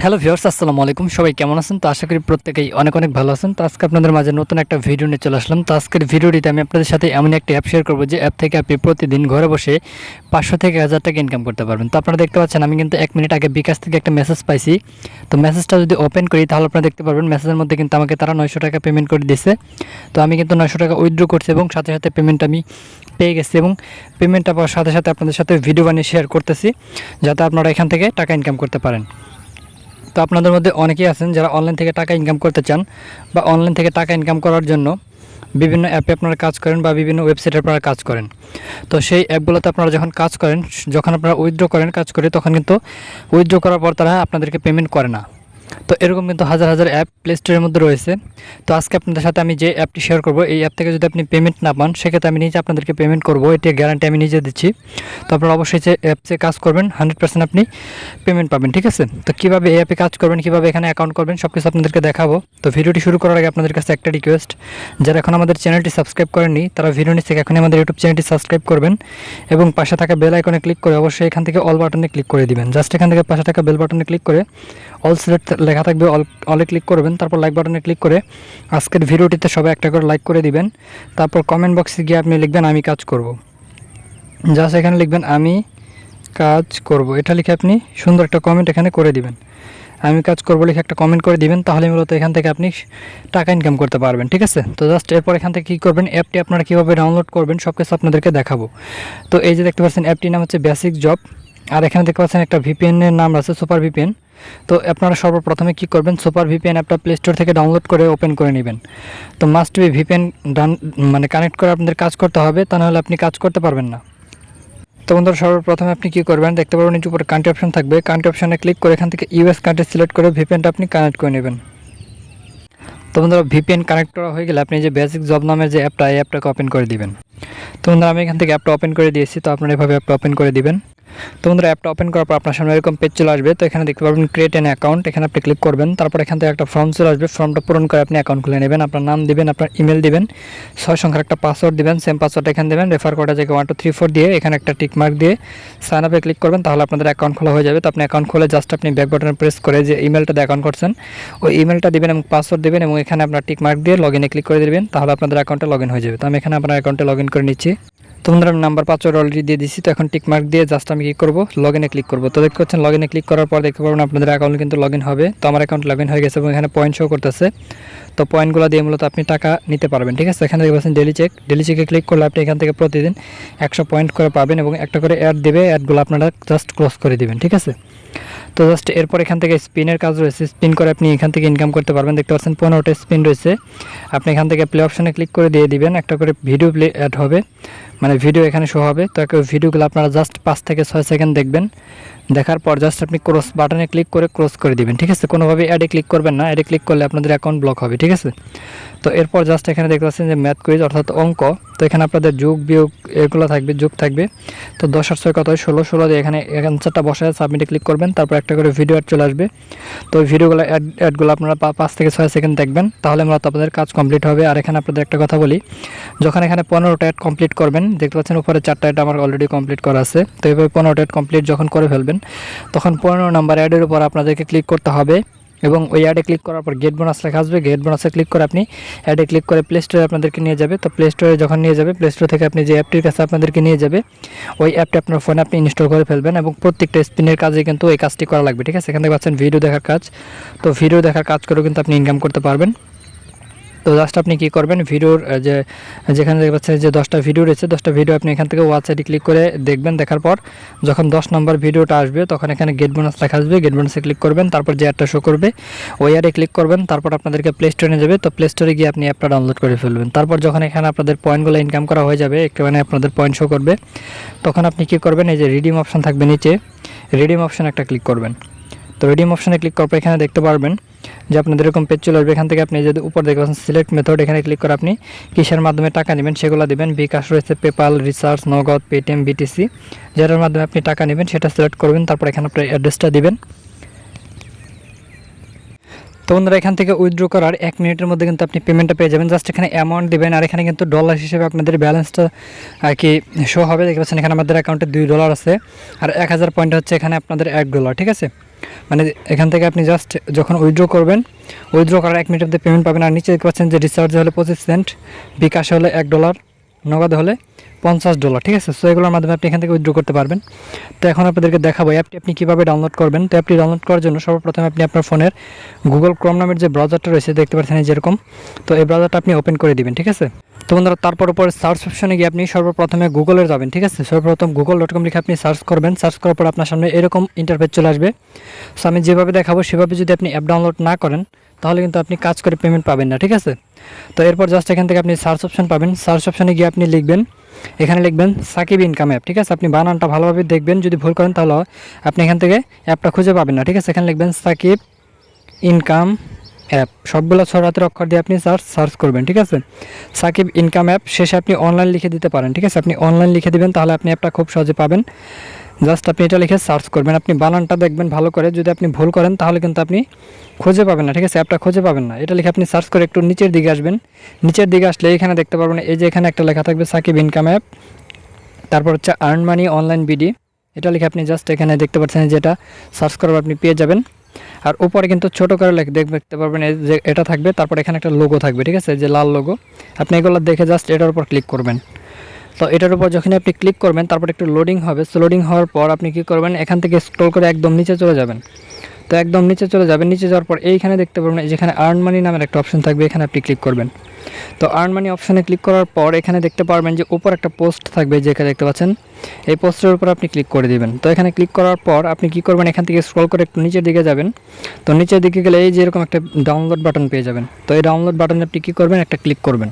Hello viewers, আসসালামু আলাইকুম। সবাই কেমন আছেন? তো আশা করি প্রত্যেকেই অনেক অনেক ভালো আছেন। তো আজকে আপনাদের মাঝে নতুন একটা ভিডিও নিয়ে চলে আসলাম। তো আজকের ভিডিওটিতে আমি আপনাদের সাথে এমন একটা অ্যাপ শেয়ার করব যে অ্যাপ থেকে আপনি প্রতিদিন ঘরে বসে 500 থেকে 1000 টাকা ইনকাম করতে পারবেন। তো আপনারা দেখতে পাচ্ছেন আমি কিন্তু 1 মিনিট আগে বিকাশ থেকে একটা মেসেজ পাইছি। তো মেসেজটা যদি ওপেন করি তাহলে আপনারা দেখতে পারবেন মেসেজের মধ্যে কিন্তু আমাকে তারা 900 টাকা পেমেন্ট করে দিয়েছে। তো আমি কিন্তু 900 টাকা উইথড্র করছি এবং সাথে সাথে পেমেন্ট আমি পেয়ে গেছি এবং পেমেন্টটা পাওয়ার সাথে সাথে আপনাদের সাথে ভিডিও বানিয়ে শেয়ার করতেছি যাতে আপনারা এখান থেকে টাকা ইনকাম করতে পারেন। তো আপনাদের মধ্যে অনেকেই আছেন যারা অনলাইন থেকে টাকা ইনকাম করতে চান বা অনলাইন থেকে টাকা ইনকাম করার জন্য বিভিন্ন অ্যাপে আপনারা কাজ করেন বা বিভিন্ন ওয়েবসাইটে আপনারা কাজ করেন। তো সেই অ্যাপগুলোতে আপনারা যখন কাজ করেন, যখন আপনারা উইথড্র করেন কাজ করে, তখন কিন্তু উইথড্র করার পর তারা আপনাদেরকে পেমেন্ট করে না। তো এরকম কিন্তু হাজার হাজার অ্যাপ প্লে স্টোরের মধ্যে রয়েছে। তো আজকে আপনাদের সাথে আমি যে অ্যাপটি শেয়ার করব, এই অ্যাপ থেকে যদি আপনি পেমেন্ট না পান সেক্ষেত্রে আমি নিজে আপনাদেরকে পেমেন্ট করব, এটি গ্যারান্টি আমি নিজে দিচ্ছি। তো আপনারা অবশ্যই যে অ্যাপসে কাজ করবেন 100% আপনি পেমেন্ট পাবেন, ঠিক আছে? তো কীভাবে এই অ্যাপে কাজ করবেন, কীভাবে এখানে অ্যাকাউন্ট করবেন, সব কিছু আপনাদেরকে দেখাবো। তো ভিডিওটি শুরু করার আগে আপনাদের কাছে একটা রিকোয়েস্ট, যারা এখন আমাদের চ্যানেলটি সাবস্ক্রাইব করেননি তারা ভিডিও নিচে এখনই আমাদের ইউটিউব চ্যানেলটি সাবস্ক্রাইব করবেন এবং পাশে থাকা বেল আইকনে ক্লিক করে অবশ্যই এখান থেকে অল বাটনে ক্লিক করে দিবেন। জাস্ট এখান থেকে পাশে থাকা বেল বাটনে ক্লিক করে অল সিলেক্ট লেখা থাকবে, অলে ক্লিক করবেন, তারপর লাইক বাটনে ক্লিক করে আজকের ভিডিওটিতে সবাই একটা করে লাইক করে দিবেন। তারপর কমেন্ট বক্সে গিয়ে আপনি লিখবেন আমি কাজ করব। জাস্ট এখানে লিখবেন আমি কাজ করব, এটা লিখে আপনি সুন্দর একটা কমেন্ট এখানে করে দিবেন। আমি কাজ করব লিখে একটা কমেন্ট করে দিবেন, তাহলে মূলত এখান থেকে আপনি টাকা ইনকাম করতে পারবেন, ঠিক আছে? তো জাস্ট এরপর এখান থেকে কী করবেন, অ্যাপটি আপনারা কীভাবে ডাউনলোড করবেন সব কিছু আপনাদেরকে দেখাবো। তো এই যে দেখতে পাচ্ছেন অ্যাপটির নাম হচ্ছে বেসিক জব, আর এখানে দেখতে পাচ্ছেন একটা ভিপিএনের নাম আছে সুপার ভিপিএন। তো আপনারা সর্বপ্রথমে কী করবেন, সুপার ভিপিএন অ্যাপটা প্লে স্টোর থেকে ডাউনলোড করে ওপেন করে নেবেন। তো মাস্ট বি ভিপিএন মানে কানেক্ট করে আপনাদের কাজ করতে হবে, তা নাহলে আপনি কাজ করতে পারবেন না। তো বন্ধুরা সর্বপ্রথমে আপনি কী করবেন, দেখতে পারবেন নিচে উপরে কান্ট্রি অপশন থাকবে, কান্ট্রি অপশনে ক্লিক করে এখান থেকে ইউএস কান্ট্রি সিলেক্ট করে ভিপিএনটা আপনি কানেক্ট করে নেবেন। তো বন্ধুরা ভিপিএন কানেক্ট করা হয়ে গেলে আপনি যে বেসিক জব নামের যে অ্যাপটা, এই অ্যাপটাকে ওপেন করে দিবেন। তো বন্ধুরা আমি এখান থেকে অ্যাপটা ওপেন করে দিয়েছি, তো আপনারা এভাবে অ্যাপটা ওপেন করে দিবেন। তো বন্ধুরা অ্যাপটা ওপেন করার পর আপনার সামনে এরকম পেজ চলে আসবে। তো এখানে দেখতে পারবেন ক্রিয়েট অ্যান অ্যাকাউন্ট, এখানে আপনি ক্লিক করবেন। তারপর এখান থেকে একটা ফর্ম চলে আসবে, ফর্মটা পূরণ করে আপনি অ্যাকাউন্ট খুলে নেবেন। আপনার নাম দিবেন, আপনার ইমেল দিবেন, 6 সংখ্যার একটা পাসওয়ার্ড দিবেন, সেম পাসওয়ার্ড এখানে দেবেন, রেফার কোডটা জায়গায় 1 2 3 4 দিয়ে এখানে একটা টিক মার্ক দিয়ে সাইন আপে ক্লিক করবেন, তাহলে আপনাদের অ্যাকাউন্ট খোলা হয়ে যাবে। তো আপনি অ্যাকাউন্ট খুলে জাস্ট আপনি ব্যাক বাটনে প্রেস করে যে ইমেলটা দিয়ে অ্যাকাউন্ট করছেন ওই ইমেলটা দিবেন এবং পাসওয়ার্ড দিবেন এবং এখানে আপনার টিক মার্ক দিয়ে লগইনে ক্লিক করে দিবেন, তাহলে আপনাদের অ্যাকাউন্টে লগইন হয়ে যাবে। তো আমি এখানে আপনার অ্যাকাউন্টে লগইন করে নিচ্ছি। তো বন্ধুরা নাম্বার পাসওয়ার্ড অলরেডি দিয়ে দিচ্ছি। তো এখন টিক মার্ক দিয়ে জাস্ট আমি কী করবো, লগইনে ক্লিক করবো। তো দেখতে পাচ্ছেন লগইনে ক্লিক করার পর দেখতে পারবেন আপনাদের অ্যাকাউন্ট কিন্তু লগইন হবে। তো আমার অ্যাকাউন্ট লগইন হয়ে গেছে এবং এখানে পয়েন্ট শো করতেছে। তো পয়েন্টগুলো দিয়ে মূলত আপনি টাকা নিতে পারবেন, ঠিক আছে? এখানে দেখতে পাচ্ছেন ডেলি চেকে ক্লিক করলে আপনি এখান থেকে প্রতিদিন 100 পয়েন্ট করে পাবেন এবং একটা করে অ্যাড দেবে, অ্যাডগুলো আপনারা জাস্ট ক্লোজ করে দিবেন, ঠিক আছে? তো জাস্ট এরপর এখান থেকে স্পিনের কাজ রয়েছে, স্পিন করে আপনি এখান থেকে ইনকাম করতে পারবেন। দেখতে পাচ্ছেন 15টা স্পিন রয়েছে, আপনি এখান থেকে প্লে অপশনে ক্লিক করে দিয়ে দিবেন, একটা করে ভিডিও প্লে অ্যাড হবে, মানে ভিডিও এখানে শো হবে। তো ভিডিওগুলো আপনারা জাস্ট 5 থেকে 6 সেকেন্ড দেখবেন, দেখার পর জাস্ট আপনি ক্রস বাটনে ক্লিক করে ক্রস করে দিবেন, ঠিক আছে? কোনোভাবে অ্যাডে ক্লিক করবেন না, অ্যাডে ক্লিক করলে আপনাদের অ্যাকাউন্ট ব্লক হবে, ঠিক আছে? তো এরপর জাস্ট এখানে দেখতে পাচ্ছেন যে ম্যাথ কুইজ অর্থাৎ অঙ্ক। তো এখানে আপনাদের যোগ বিয়োগ এগুলো থাকবে, যোগ থাকবে। তো 10 আর 6 কত হয় 16 দিয়ে এখানে অ্যান্সারটা বসায় সাবমিটে ক্লিক করবেন, তারপর একটা করে ভিডিও অ্যাড চলে আসবে। তো ওই ভিডিওগুলো অ্যাডগুলো আপনারা 5 থেকে 6 সেকেন্ড দেখবেন, তাহলে মূলত আপনাদের কাজ কমপ্লিট হবে। আর এখানে আপনাদের একটা কথা বলি, যখন এখানে 15টা অ্যাড কমপ্লিট করবেন, দেখতে পাচ্ছেন উপরে 4টা অ্যাড আমার অলরেডি কমপ্লিট করা আছে। তো এইভাবে 15টা অ্যাড কমপ্লিট যখন করে ফেলবেন তখন 15 নাম্বার অ্যাডের উপর আপনাদেরকে ক্লিক করতে হবে এবং ওই অ্যাডে ক্লিক করার পর গেট বোনাস লেখা আসবে, গেট বোনাসে ক্লিক করে আপনি অ্যাডে ক্লিক করে প্লে স্টোরে আপনাদেরকে নিয়ে যাবে। তো প্লে স্টোরে যখন নিয়ে যাবে, প্লে স্টোর থেকে আপনি যে অ্যাপটির কাছে আপনাদেরকে নিয়ে যাবে ওই অ্যাপটা আপনার ফোনে আপনি ইনস্টল করে ফেলবেন এবং প্রত্যেকটা স্পিনের কাজে কিন্তু এই কাজটি করা লাগবে, ঠিক আছে? এখান থেকে পাচ্ছেন ভিডিও দেখার কাজ। তো ভিডিও দেখার কাজ করেও কিন্তু আপনি ইনকাম করতে পারবেন। তো জাস্ট আপনি কী করবেন, ভিডিওর যেখানে দেখতে পাচ্ছেন যে 10টা ভিডিও রয়েছে, 10টা ভিডিও আপনি এখান থেকে ওয়াচ আইডি ক্লিক করে দেখবেন। দেখার পর যখন 10 নম্বর ভিডিওটা আসবে তখন এখানে গেট বোনাস লেখা আসবে, গেট বোনাসে ক্লিক করবেন, তারপর যে অ্যাডটা শো করবে ওই অ্যাডে ক্লিক করবেন, তারপর আপনাদেরকে প্লে স্টোরে নিয়ে যাবে। তো প্লে স্টোরে গিয়ে আপনি অ্যাপটা ডাউনলোড করে ফেলবেন। তারপর যখন এখানে আপনাদের পয়েন্টগুলো ইনকাম করা হয়ে যাবে, একটু মানে আপনাদের পয়েন্ট শো করবে, তখন আপনি কী করবেন, এই যে রিডিম অপশন থাকবে নিচে, রিডিম অপশন একটা ক্লিক করবেন। তো রিডিম অপশনে ক্লিক করার পর এখানে দেখতে পারবেন যে আপনাদের এরকম পেজ চলে আসবে। এখান থেকে আপনি যদি উপর দেখতে পাচ্ছেন সিলেক্ট মেথড, এখানে ক্লিক করে আপনি কিসের মাধ্যমে টাকা নেবেন সেগুলো দেবেন। বিকাশ রয়েছে, পেপাল, রিচার্জ, নগদ, পেটিএম, বিটিসি, যেটার মাধ্যমে আপনি টাকা নেবেন সেটা সিলেক্ট করবেন। তারপর এখানে আপনার অ্যাড্রেসটা দিবেন। তো বন্ধুরা এখান থেকে উইথড্র করার 1 মিনিটের মধ্যে কিন্তু আপনি পেমেন্টটা পেয়ে যাবেন। জাস্ট এখানে অ্যামাউন্ট দিবেন আর এখানে কিন্তু ডলার হিসেবে আপনাদের ব্যালেন্সটা আর কি শো হবে। দেখতে পাচ্ছেন এখানে আমাদের অ্যাকাউন্টে $2 আছে আর 1000 পয়েন্ট হচ্ছে এখানে আপনাদের $1, ঠিক আছে? মানে এখান থেকে আপনি জাস্ট যখন উইথড্র করবেন, উইথড্র করার 1 মিনিটের মধ্যে পেমেন্ট পাবেন। আর নিচে দেখতে পাচ্ছেন যে রিচার্জ হলে 25 সেন্ট, বিকাশে হলে $1, নগদে হলে $50, ঠিক আছে। সো এগুলোর মাধ্যমে আপনি এখান থেকে উইথড্র করতে পারবেন। তো এখন আপনাদেরকে দেখাবো অ্যাপটি আপনি কীভাবে ডাউনলোড করবেন। তো অ্যাপটি ডাউনলোড করার জন্য সর্বপ্রথম আপনি আপনার ফোনের গুগল ক্রোম নামের যে ব্রাউজারটা রয়েছে দেখতে পাচ্ছেন যেরকম, তো এই ব্রাউজারটা আপনি ওপেন করে দিবেন, ঠিক আছে। তো বন্ধুরা তারপর উপরে সার্চ অপশনে গিয়ে আপনি সর্বপ্রথমে গুগলে যাবেন, ঠিক আছে। সর্বপ্রথম google.com লিখে আপনি সার্চ করবেন। সার্চ করার পর আপনার সামনে এরকম ইন্টারফেস চলে আসবে। সো আমি যেভাবে দেখাবো সেভাবে যদি আপনি অ্যাপ ডাউনলোড না করেন তাহলে কিন্তু আপনি কাজ করে পেমেন্ট পাবেন না, ঠিক আছে। তো এরপর জাস্ট এখান থেকে আপনি সার্চ অপশন পাবেন। সার্চ অপশনে গিয়ে আপনি লিখবেন, এখানে লিখবেন সাকিব ইনকাম অ্যাপ, ঠিক আছে। আপনি বানানটা ভালোভাবে দেখবেন, যদি ভুল করেন তাহলে আপনি এখান থেকে অ্যাপটা খুঁজে পাবেন না, ঠিক আছে। এখানে লিখবেন সাকিব ইনকাম অ্যাপ, সবগুলো ছোট হাতের অক্ষর দিয়ে আপনি সার্চ করবেন, ঠিক আছে। সাকিব ইনকাম অ্যাপ, শেষে আপনি অনলাইন লিখে দিতে পারেন, ঠিক আছে। আপনি অনলাইন লিখে দিবেন তাহলে আপনি অ্যাপটা খুব সহজে পাবেন। জাস্ট আপনি এটা লিখে সার্চ করবেন, আপনি বানানটা দেখবেন ভালো করে, যদি আপনি ভুল করেন তাহলে কিন্তু আপনি খুঁজে পাবেন না, ঠিক আছে। অ্যাপটা খুঁজে পাবেন না। এটা লিখে আপনি সার্চ করে একটু নিচের দিকে আসবেন। নিচের দিকে আসলে এখানে দেখতে পারবেন এই যে এখানে একটা লেখা থাকবে সাকিব ইনকাম অ্যাপ, তারপর হচ্ছে আর্ন মানি অনলাইন বিডি, এটা লিখে আপনি জাস্ট এখানে দেখতে পাচ্ছেন যেটা সার্চ করার আপনি পেয়ে যাবেন। আর উপরে কিন্তু ছোটো করে দেখতে পারবেন এই যে এটা থাকবে, তারপর এখানে একটা লোগো থাকবে, ঠিক আছে, যে লাল লোগো। আপনি এগুলো দেখে জাস্ট এটার উপর ক্লিক করবেন। তো এটার উপর যখন আপনি ক্লিক করবেন তারপর একটু লোডিং হবে। সো লোডিং হওয়ার পর আপনি কী করবেন, এখান থেকে স্ক্রল করে একদম নিচে চলে যাবেন। তো একদম নিচে চলে যাবেন, নিচে যাওয়ার পর এইখানে দেখতে পারবেন যেখানে আর্ন মানি নামের একটা অপশন থাকবে, এখানে আপনি ক্লিক করবেন। তো আর্ন মানি অপশানে ক্লিক করার পর এখানে দেখতে পারবেন যে উপর একটা পোস্ট থাকবে, যেখানে দেখতে পাচ্ছেন এই পোস্টের উপর আপনি ক্লিক করে দিবেন। তো এখানে ক্লিক করার পর আপনি কী করবেন, এখান থেকে স্ক্রল করে একটু নিচের দিকে যাবেন। তো নিচের দিকে গেলে এই যে এরকম একটা ডাউনলোড বাটন পেয়ে যাবেন। তো এই ডাউনলোড বাটনে আপনি কী করবেন, একটা ক্লিক করবেন।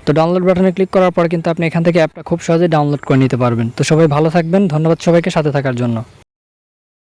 তো ডাউনলোড বাটনে ক্লিক করার পর কিন্তু আপনি এখান থেকে অ্যাপটা খুব সহজে ডাউনলোড করে নিতে পারবেন। তো সবাই ভালো থাকবেন, ধন্যবাদ সবাইকে সাথে থাকার জন্য।